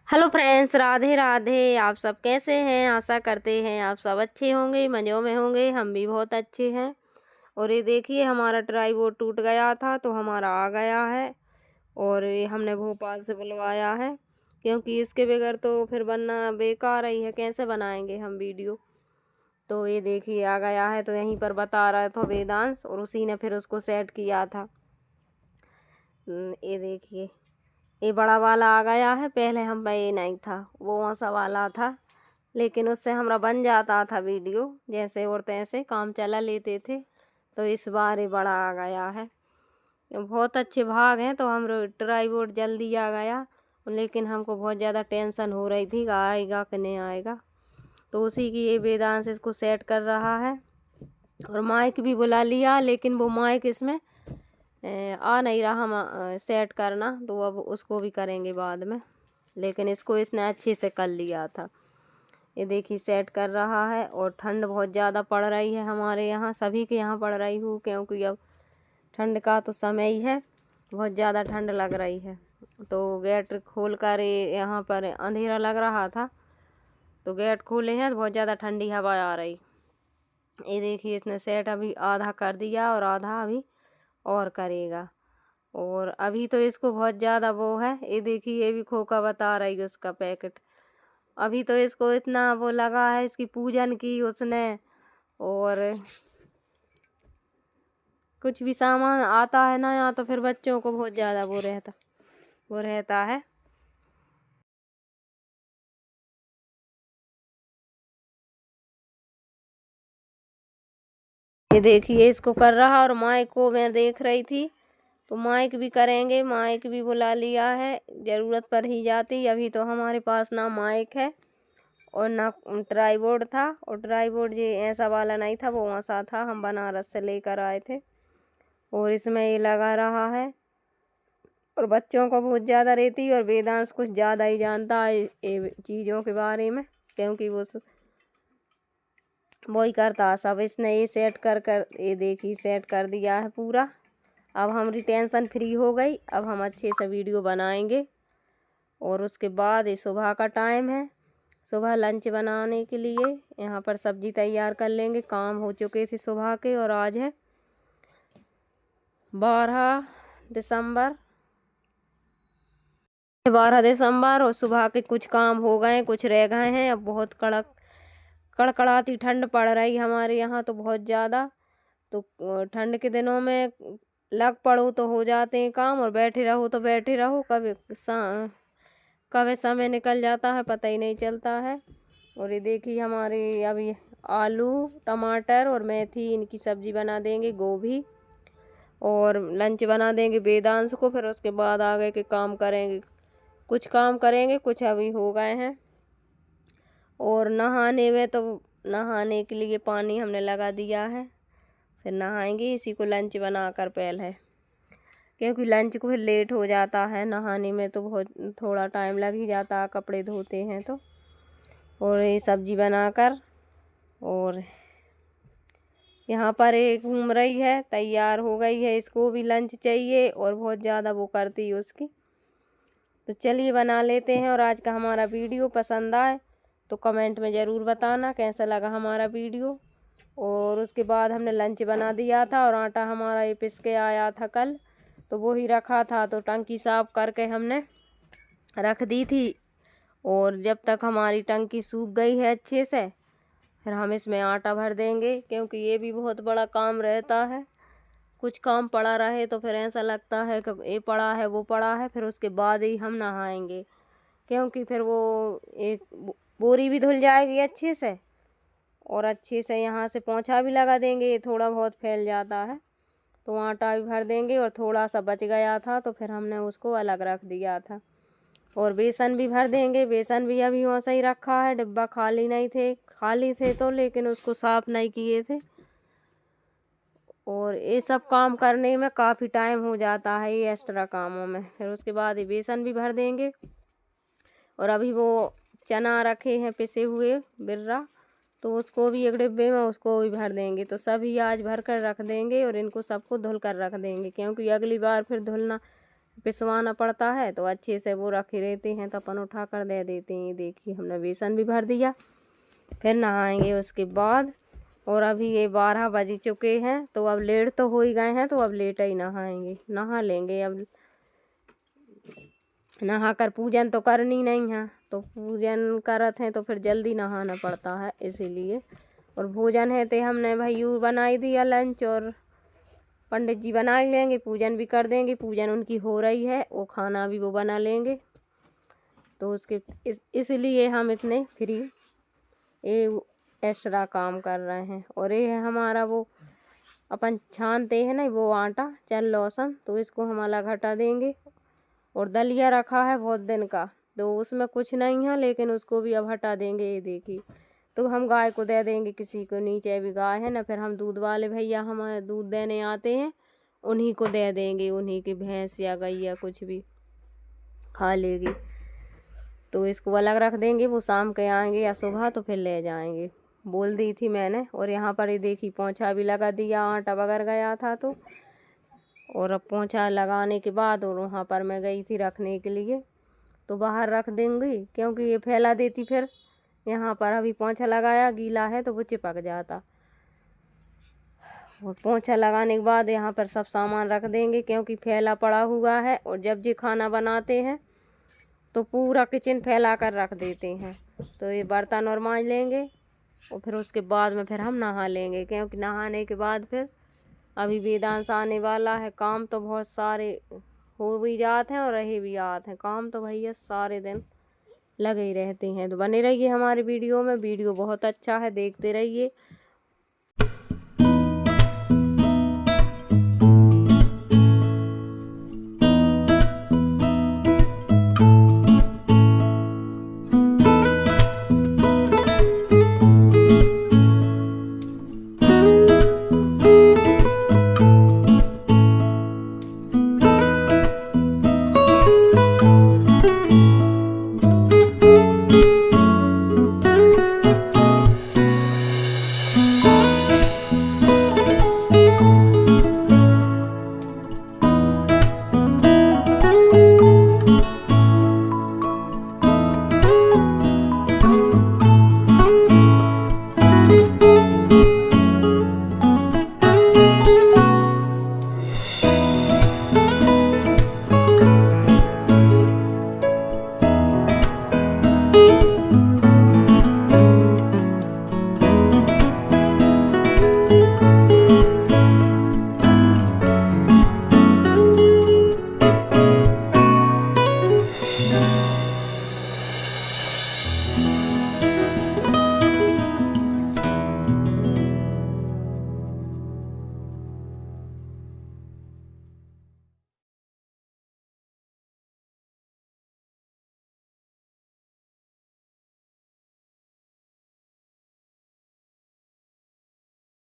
Hello friends, Radhe Radhe. आप सब कैसे हैं? आशा करते हैं आप सब अच्छे होंगे, मज़ों में होंगे। हम भी बहुत अच्छे हैं। और ये देखिए, हमारा ट्राईपोड टूट गया था तो हमारा आ गया है। और ये हमने भोपाल से बुलवाया है, क्योंकि इसके बगैर तो फिर बनना बेकार ही है। कैसे बनाएंगे हम वीडियो? तो ये देखिए आ गया है। तो यहीं पर बता रहा था वेदांश, और उसी ने फिर उसको सेट किया था। ये देखिए, ये बड़ा वाला आ गया है। पहले हम पे ये नहीं था, वो वैसा वाला था, लेकिन उससे हमारा बन जाता था वीडियो जैसे और तैसे, काम चला लेते थे। तो इस बार ये बड़ा आ गया है। बहुत अच्छे भाग हैं। तो हम ट्राईपोड जल्दी आ गया, लेकिन हमको बहुत ज़्यादा टेंशन हो रही थी कि आएगा कि नहीं आएगा। तो उसी की ये वेदांश इसको सेट कर रहा है। और माइक भी बुला लिया, लेकिन वो माइक इसमें आ नहीं रहा हम सेट करना। तो अब उसको भी करेंगे बाद में, लेकिन इसको इसने अच्छे से कर लिया था। ये देखिए सेट कर रहा है। और ठंड बहुत ज़्यादा पड़ रही है हमारे यहाँ, सभी के यहाँ पड़ रही हूँ, क्योंकि अब ठंड का तो समय ही है। बहुत ज़्यादा ठंड लग रही है। तो गेट खोल कर यहाँ पर अंधेरा लग रहा था, तो गेट खोले हैं तो बहुत ज़्यादा ठंडी हवा आ रही। ये देखिए इसने सेट अभी आधा कर दिया और आधा अभी और करेगा। और अभी तो इसको बहुत ज़्यादा वो है। ये देखिए, ये भी खोखा बता रही है उसका पैकेट। अभी तो इसको इतना वो लगा है, इसकी पूजन की उसने। और कुछ भी सामान आता है ना यहाँ, तो फिर बच्चों को बहुत ज़्यादा वो रहता है। ये देखिए इसको कर रहा। और माइक को मैं देख रही थी, तो माइक भी करेंगे। माइक भी बुला लिया है, ज़रूरत पर ही जाती। अभी तो हमारे पास ना माइक है और ना ट्राईपोड था। और ट्राईपोड ये ऐसा वाला नहीं था, वो वैसा था, हम बनारस से लेकर आए थे। और इसमें ये लगा रहा है। और बच्चों को बहुत ज़्यादा रहती है, और वेदांश कुछ ज़्यादा ही जानता है ये चीज़ों के बारे में, क्योंकि वो ही करता है सब। इसने ये सेट कर कर ये देखिए सेट कर दिया है पूरा। अब हमारी टेंशन फ्री हो गई। अब हम अच्छे से वीडियो बनाएंगे। और उसके बाद ये सुबह का टाइम है, सुबह लंच बनाने के लिए यहाँ पर सब्जी तैयार कर लेंगे। काम हो चुके थे सुबह के। और आज है 12 दिसंबर। 12 दिसंबर, और सुबह के कुछ काम हो गए, कुछ रह गए हैं। अब बहुत कड़कड़ाती ठंड पड़ रही हमारे यहाँ तो बहुत ज़्यादा। तो ठंड के दिनों में लग पड़ो तो हो जाते हैं काम, और बैठे रहो तो बैठे रहो। कभी समय निकल जाता है, पता ही नहीं चलता है। और ये देखिए हमारे अभी आलू टमाटर और मेथी, इनकी सब्जी बना देंगे, गोभी। और लंच बना देंगे वेदांश को। फिर उसके बाद आगे के काम करेंगे। कुछ काम करेंगे, कुछ अभी हो गए हैं। और नहाने में तो नहाने के लिए पानी हमने लगा दिया है, फिर नहाएंगे। इसी को लंच बनाकर पहले, क्योंकि लंच को फिर लेट हो जाता है। नहाने में तो बहुत थोड़ा टाइम लग ही जाता है, कपड़े धोते हैं तो। और ये सब्जी बनाकर, और यहाँ पर एक घूम रही है, तैयार हो गई है। इसको भी लंच चाहिए, और बहुत ज़्यादा वो करती है उसकी। तो चलिए बना लेते हैं। और आज का हमारा वीडियो पसंद आए तो कमेंट में ज़रूर बताना कैसा लगा हमारा वीडियो। और उसके बाद हमने लंच बना दिया था, और आटा हमारा ये पिस के आया था कल, तो वो ही रखा था। तो टंकी साफ करके हमने रख दी थी। और जब तक हमारी टंकी सूख गई है अच्छे से, फिर हम इसमें आटा भर देंगे, क्योंकि ये भी बहुत बड़ा काम रहता है। कुछ काम पड़ा रहे तो फिर ऐसा लगता है कि ये पड़ा है वो पड़ा है, फिर उसके बाद ही हम नहाएंगे। क्योंकि फिर वो एक बोरी भी धुल जाएगी अच्छे से, और अच्छे से यहाँ से पोंछा भी लगा देंगे। ये थोड़ा बहुत फैल जाता है, तो आटा भी भर देंगे। और थोड़ा सा बच गया था तो फिर हमने उसको अलग रख दिया था। और बेसन भी भर देंगे। बेसन भी अभी वैसा ही रखा है, डिब्बा खाली नहीं थे, खाली थे तो, लेकिन उसको साफ नहीं किए थे। और ये सब काम करने में काफ़ी टाइम हो जाता है, ये एक्स्ट्रा कामों में। फिर उसके बाद ये बेसन भी भर देंगे। और अभी वो चना रखे हैं पिसे हुए बिर्रा, तो उसको भी एक डिब्बे में उसको भी भर देंगे। तो सभी आज भर कर रख देंगे, और इनको सबको धुल कर रख देंगे, क्योंकि अगली बार फिर धुलना पिसवाना पड़ता है, तो अच्छे से वो रखे रहते हैं तो अपन उठा कर दे देते हैं। देखिए हमने बेसन भी भर दिया। फिर नहाएंगे उसके बाद। और अभी ये 12 बज चुके हैं, तो अब लेट तो हो ही गए हैं, तो अब लेट ही नहाएंगे, नहा लेंगे। अब नहा कर पूजन तो करनी नहीं है, तो पूजन करत हैं तो फिर जल्दी नहाना पड़ता है इसीलिए। और भोजन है तो हमने भैयू बनाई दिया लंच, और पंडित जी बना लेंगे, पूजन भी कर देंगे। पूजन उनकी हो रही है, वो खाना भी वो बना लेंगे। तो उसके इसलिए हम इतने फ्री ये एक्स्ट्रा काम कर रहे हैं। और ये है हमारा वो अपन छानते हैं ना वो आटा चल लौसन, तो इसको हम अलग हटा देंगे। और दलिया रखा है बहुत दिन का, तो उसमें कुछ नहीं है, लेकिन उसको भी अब हटा देंगे। ये देखिए, तो हम गाय को दे देंगे, किसी को नीचे भी गाय है ना, फिर हम दूध वाले भैया हमारे दूध देने आते हैं, उन्हीं को दे देंगे। उन्हीं की भैंस या गैया कुछ भी खा लेगी, तो इसको अलग रख देंगे। वो शाम के आएंगे या सुबह, तो फिर ले जाएंगे, बोल दी थी मैंने। और यहाँ पर ये देखी पोंछा भी लगा दिया, आटा बगर गया था तो। और अब पोंछा लगाने के बाद और वहाँ पर मैं गई थी रखने के लिए, तो बाहर रख देंगी, क्योंकि ये फैला देती। फिर यहाँ पर अभी पोंछा लगाया, गीला है तो वो चिपक जाता। और पोंछा लगाने के बाद यहाँ पर सब सामान रख देंगे, क्योंकि फैला पड़ा हुआ है। और जब जी खाना बनाते हैं तो पूरा किचन फैला कर रख देते हैं। तो ये बर्तन और मांज लेंगे, और फिर उसके बाद में फिर हम नहा लेंगे, क्योंकि नहाने के बाद फिर अभी वेदांश आने वाला है। काम तो बहुत सारे हो भी जाते हैं और रहे भी आते हैं। काम तो भैया सारे दिन लगे ही रहते हैं। तो बने रहिए हमारे वीडियो में, वीडियो बहुत अच्छा है, देखते रहिए।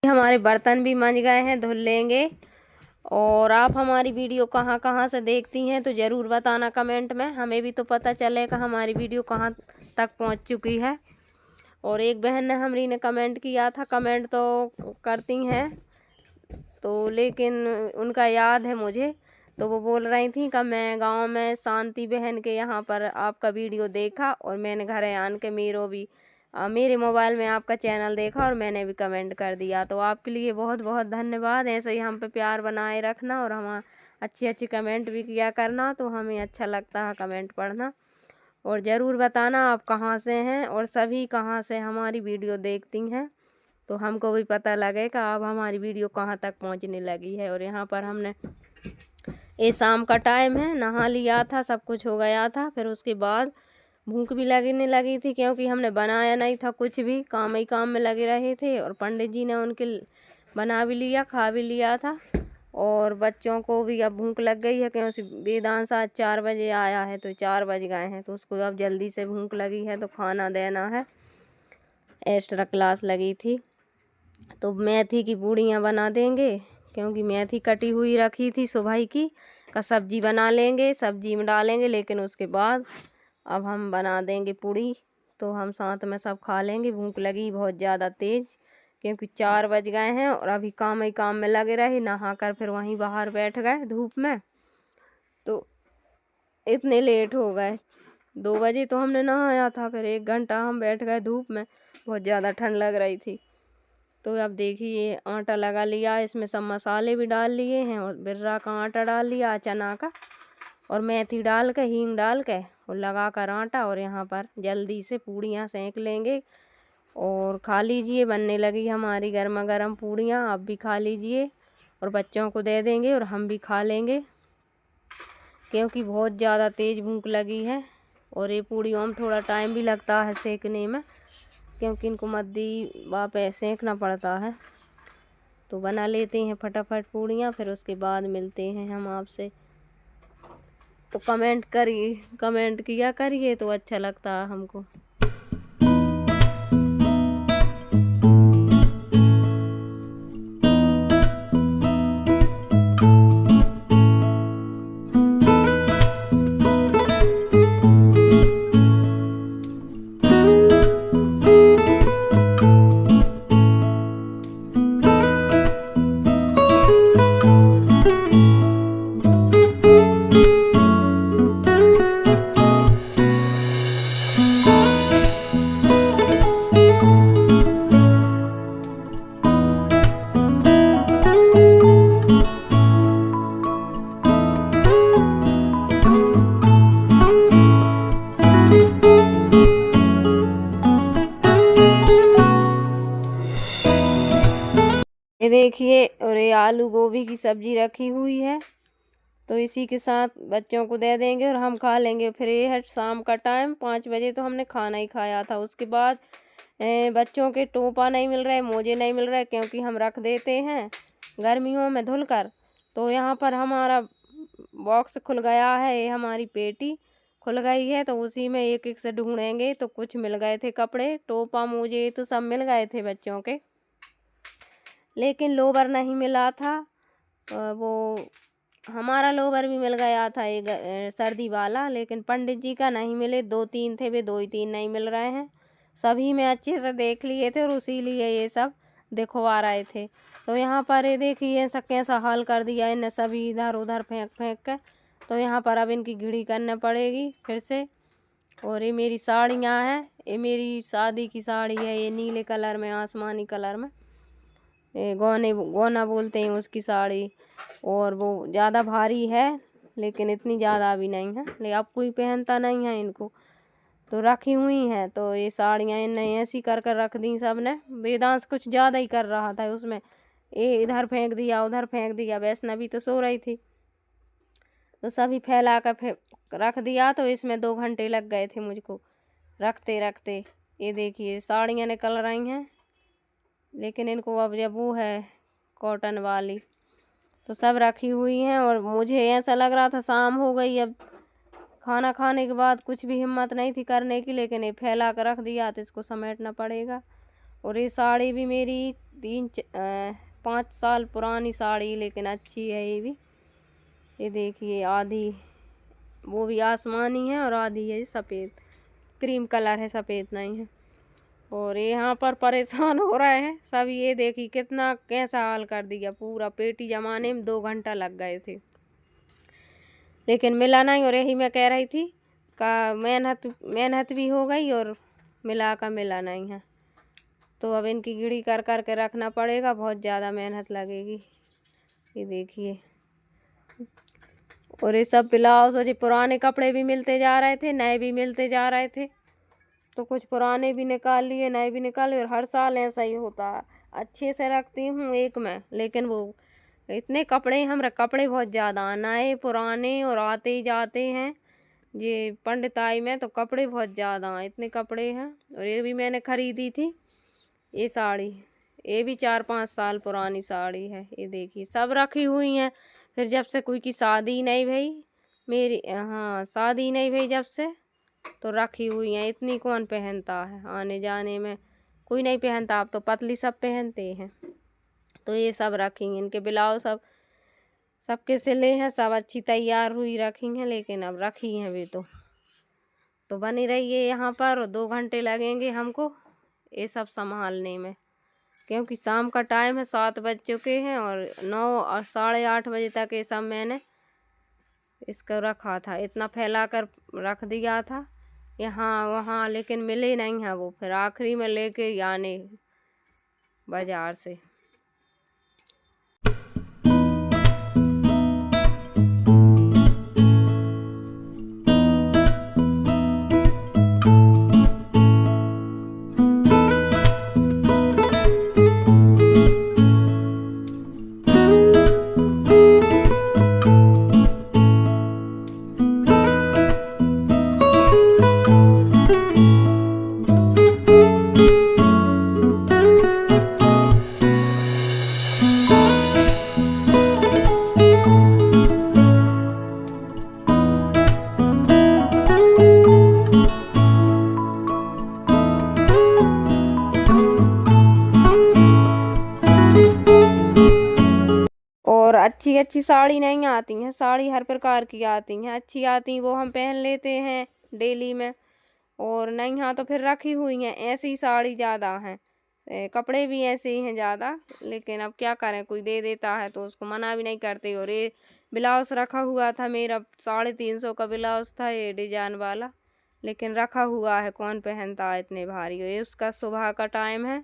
हमारे बर्तन भी मंज गए हैं, धुल लेंगे। और आप हमारी वीडियो कहाँ कहाँ से देखती हैं तो ज़रूर बताना कमेंट में, हमें भी तो पता चलेगा हमारी वीडियो कहाँ तक पहुँच चुकी है। और एक बहन ने हमारी ने कमेंट किया था, कमेंट तो करती हैं तो, लेकिन उनका याद है मुझे, तो वो बोल रही थी कि मैं गांव में शांति बहन के यहाँ पर आपका वीडियो देखा, और मैंने घर आन के मेरे मोबाइल में आपका चैनल देखा, और मैंने भी कमेंट कर दिया। तो आपके लिए बहुत बहुत धन्यवाद। ऐसे ही हम पे प्यार बनाए रखना, और हम अच्छी अच्छी कमेंट भी किया करना, तो हमें अच्छा लगता है कमेंट पढ़ना। और ज़रूर बताना आप कहाँ से हैं, और सभी कहाँ से हमारी वीडियो देखती हैं, तो हमको भी पता लगेगा अब हमारी वीडियो कहाँ तक पहुँचने लगी है। और यहाँ पर हमने ये शाम का टाइम है, नहा लिया था, सब कुछ हो गया था। फिर उसके बाद भूख भी लगने लगी थी, क्योंकि हमने बनाया नहीं था कुछ भी, काम ही काम में लगे रहे थे। और पंडित जी ने उनके बना भी लिया, खा भी लिया था। और बच्चों को भी अब भूख लग गई है, क्योंकि वेदांश आज 4 बजे आया है, तो 4 बज गए हैं, तो उसको अब जल्दी से भूख लगी है, तो खाना देना है। एक्स्ट्रा क्लास लगी थी, तो मेथी की पूड़ियाँ बना देंगे, क्योंकि मेथी कटी हुई रखी थी सुबह की का सब्जी बना लेंगे, सब्जी में डालेंगे। लेकिन उसके बाद अब हम बना देंगे पूड़ी, तो हम साथ में सब खा लेंगे। भूख लगी बहुत ज़्यादा तेज़, क्योंकि 4 बज गए हैं, और अभी काम ही काम में लगे रहे। नहा कर फिर वहीं बाहर बैठ गए धूप में, तो इतने लेट हो गए। 2 बजे तो हमने नहाया था, फिर 1 घंटा हम बैठ गए धूप में, बहुत ज़्यादा ठंड लग रही थी। तो अब देखिए आटा लगा लिया, इसमें सब मसाले भी डाल लिए हैं और बिर्रा का आटा डाल लिया, चना का, और मेथी डाल के, हींग डाल के और लगा कर आटा, और यहाँ पर जल्दी से पूड़ियाँ सेंक लेंगे और खा लीजिए। बनने लगी हमारी गर्मा गर्म पूड़ियाँ, आप भी खा लीजिए और बच्चों को दे देंगे और हम भी खा लेंगे, क्योंकि बहुत ज़्यादा तेज़ भूख लगी है। और ये पूड़ियों में थोड़ा टाइम भी लगता है सेकने में, क्योंकि इनको मद्दी वापस सेंकना पड़ता है। तो बना लेते हैं फटाफट पूड़ियाँ, फिर उसके बाद मिलते हैं हम आपसे। तो कमेंट किया करिए, तो अच्छा लगता है हमको। ये देखिए, और ये आलू गोभी की सब्जी रखी हुई है, तो इसी के साथ बच्चों को दे देंगे और हम खा लेंगे। फिर ये है शाम का टाइम, 5 बजे तो हमने खाना ही खाया था। उसके बाद बच्चों के टोपा नहीं मिल रहे, मोजे नहीं मिल रहे, क्योंकि हम रख देते हैं गर्मियों में धुलकर। तो यहाँ पर हमारा बॉक्स खुल गया है, ये हमारी पेटी खुल गई है, तो उसी में एक एक से ढूंढेंगे। तो कुछ मिल गए थे कपड़े, टोपा मोजे तो सब मिल गए थे बच्चों के, लेकिन लोवर नहीं मिला था। वो हमारा लोवर भी मिल गया था एक सर्दी वाला, लेकिन पंडित जी का नहीं मिले। 2-3 थे, वे 2 ही 3 नहीं मिल रहे हैं। सभी में अच्छे से देख लिए थे और उसी लिए ये सब दिखवा रहे थे। तो यहाँ पर ये देखिए सब कैसा हाल कर दिया इन्हें, सभी इधर उधर फेंक फेंक कर। तो यहाँ पर अब इनकी घिड़ी करनी पड़ेगी फिर से। और ये मेरी साड़ियाँ हैं, ये मेरी शादी की साड़ी है, ये नीले कलर में, आसमानी कलर में, गोना बोलते हैं उसकी साड़ी। और वो ज़्यादा भारी है, लेकिन इतनी ज़्यादा भी नहीं है, लेकिन अब कोई पहनता नहीं है इनको, तो रखी हुई हैं। तो ये साड़ियाँ इन्हें ऐसी कर कर रख दी सब ने। वेदांश कुछ ज़्यादा ही कर रहा था उसमें, ये इधर फेंक दिया उधर फेंक दिया। वैष्णवी तो सो रही थी, तो सभी फैला कर रख दिया। तो इसमें 2 घंटे लग गए थे मुझको रखते रखते। ये देखिए साड़ियाँ निकल रही हैं, लेकिन इनको अब जब वो है कॉटन वाली, तो सब रखी हुई हैं। और मुझे ऐसा लग रहा था शाम हो गई, अब खाना खाने के बाद कुछ भी हिम्मत नहीं थी करने की, लेकिन ये फैला कर रख दिया, तो इसको समेटना पड़ेगा। और ये साड़ी भी मेरी 5 साल पुरानी साड़ी, लेकिन अच्छी है ये भी। ये देखिए आधी वो भी आसमानी है और आधी है सफ़ेद, क्रीम कलर है, सफ़ेद नहीं है। और ये यहाँ पर परेशान हो रहे हैं सभी। ये देखिए कितना कैसा हाल कर दिया, पूरा पेटी जमाने में 2 घंटा लग गए थे, लेकिन मिला नहीं। और यही मैं कह रही थी का मेहनत भी हो गई और मिला का मिला नहीं है। तो अब इनकी गिड़ी कर कर के रखना पड़ेगा, बहुत ज़्यादा मेहनत लगेगी। ये देखिए, और ये सब ब्लाउज और ये पुराने कपड़े भी मिलते जा रहे थे, नए भी मिलते जा रहे थे, तो कुछ पुराने भी निकाल लिए, नए भी निकाल लिए। और हर साल ऐसा ही होता है, अच्छे से रखती हूँ एक में, लेकिन वो इतने कपड़े, हमारे कपड़े बहुत ज़्यादा नए पुराने और आते ही जाते हैं ये पंडिताई में, तो कपड़े बहुत ज़्यादा, इतने कपड़े हैं। और ये भी मैंने ख़रीदी थी ये साड़ी, ये भी 4-5 साल पुरानी साड़ी है। ये देखिए सब रखी हुई हैं। फिर जब से कोई की शादी नहीं भई मेरी, हाँ शादी नहीं भई जब से, तो रखी हुई हैं। इतनी कौन पहनता है, आने जाने में कोई नहीं पहनता, अब तो पतली सब पहनते हैं। तो ये सब रखेंगे, इनके ब्लाउज सब सबके सिले हैं, सब अच्छी तैयार हुई रखी हैं, लेकिन अब रखी हैं वे तो बनी रहिए यहाँ पर। और 2 घंटे लगेंगे हमको ये सब संभालने में, क्योंकि शाम का टाइम है, 7 बज चुके हैं और 9 और 8:30 बजे तक ये सब मैंने इसको रखा था, इतना फैला कर रख दिया था यहाँ वहाँ, लेकिन मिले नहीं हैं वो। फिर आखिरी में लेके आने बाजार से। और अच्छी अच्छी साड़ी नहीं आती हैं, साड़ी हर प्रकार की आती हैं, अच्छी आती वो हम पहन लेते हैं डेली में। और नहीं हाँ तो फिर रखी हुई हैं, ऐसी साड़ी ज़्यादा हैं, कपड़े भी ऐसे ही हैं ज़्यादा। लेकिन अब क्या करें, कोई दे देता है तो उसको मना भी नहीं करते। और ये ब्लाउज़ रखा हुआ था मेरा, 350 का ब्लाउज़ था ये डिजाइन वाला, लेकिन रखा हुआ है, कौन पहनता है इतने भारी। ये उसका सुबह का टाइम है।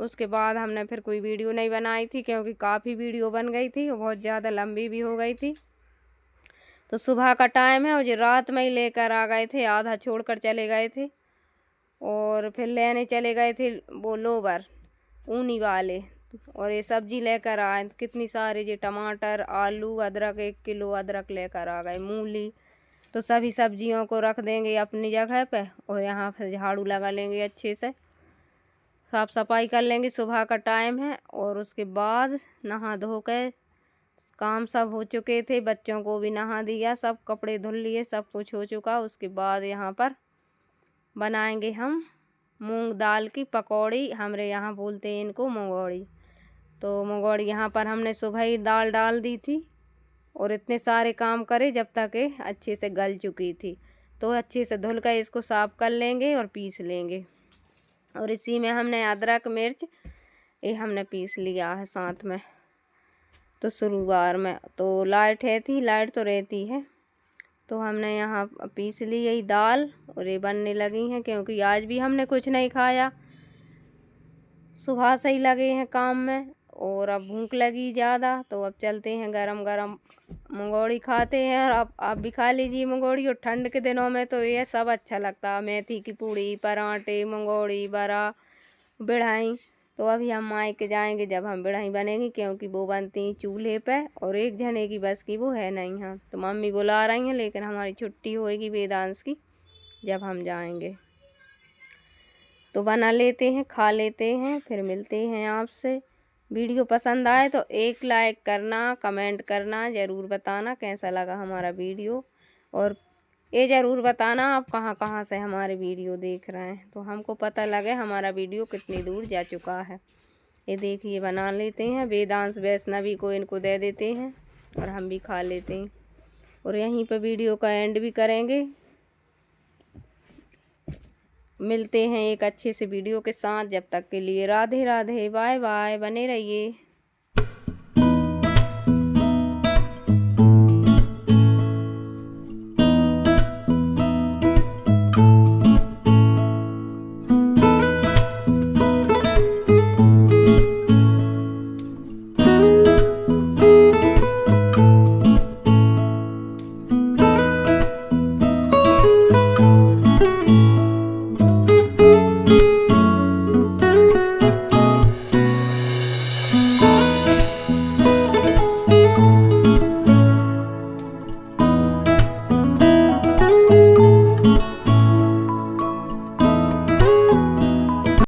उसके बाद हमने फिर कोई वीडियो नहीं बनाई थी, क्योंकि काफ़ी वीडियो बन गई थी और बहुत ज़्यादा लंबी भी हो गई थी। तो सुबह का टाइम है और जो रात में ही लेकर आ गए थे, आधा छोड़कर चले गए थे। और फिर लेने चले गए थे वो लोवर ऊनी वाले, और ये सब्जी लेकर आए कितनी सारी, जो टमाटर, आलू, अदरक, 1 किलो अदरक लेकर आ गए, मूली। तो सभी सब्जियों को रख देंगे अपनी जगह पे, और यहाँ फिर झाड़ू लगा लेंगे, अच्छे से साफ़ सफाई कर लेंगे। सुबह का टाइम है। और उसके बाद नहा धो के काम सब हो चुके थे, बच्चों को भी नहा दिया, सब कपड़े धुल लिए, सब कुछ हो चुका। उसके बाद यहाँ पर बनाएंगे हम मूंग दाल की पकौड़ी, हमारे यहाँ बोलते हैं इनको मंगौड़ी। तो मंगौड़ी यहाँ पर हमने सुबह ही दाल डाल दी थी और इतने सारे काम करे जब तक ये अच्छे से गल चुकी थी। तो अच्छे से धुल कर इसको साफ़ कर लेंगे और पीस लेंगे। और इसी में हमने अदरक, मिर्च ये हमने पीस लिया है साथ में। तो शुरुआत में तो लाइट तो रहती है, तो हमने यहाँ पीस ली यही दाल, और ये बनने लगी हैं। क्योंकि आज भी हमने कुछ नहीं खाया, सुबह से ही लगे हैं काम में, और अब भूख लगी ज़्यादा, तो अब चलते हैं गरम गरम मंगौड़ी खाते हैं। और आप भी खा लीजिए मंगौड़ी। और ठंड के दिनों में तो ये सब अच्छा लगता है, मेथी की पूड़ी, पराठे, मंगौड़ी, बड़ा, बिढ़ाई। तो अभी हम मायके जाएंगे जब हम बिढ़ाई बनेंगी, क्योंकि वो बनती चूल्हे पे और एक जने की बस की वो है नहीं। हाँ तो मम्मी बुला रही हैं, लेकिन हमारी छुट्टी होएगी वेदांश की जब हम जाएंगे। तो बना लेते हैं, खा लेते हैं, फिर मिलते हैं आपसे। वीडियो पसंद आए तो एक लाइक करना, कमेंट करना, ज़रूर बताना कैसा लगा हमारा वीडियो। और ये ज़रूर बताना आप कहाँ कहाँ से हमारे वीडियो देख रहे हैं, तो हमको पता लगे हमारा वीडियो कितनी दूर जा चुका है। ये देखिए बना लेते हैं, वेदांश वैष्णवी को इनको दे देते हैं और हम भी खा लेते हैं। और यहीं पर वीडियो का एंड भी करेंगे। मिलते हैं एक अच्छे से वीडियो के साथ, जब तक के लिए राधे राधे, बाय बाय, बने रहिए।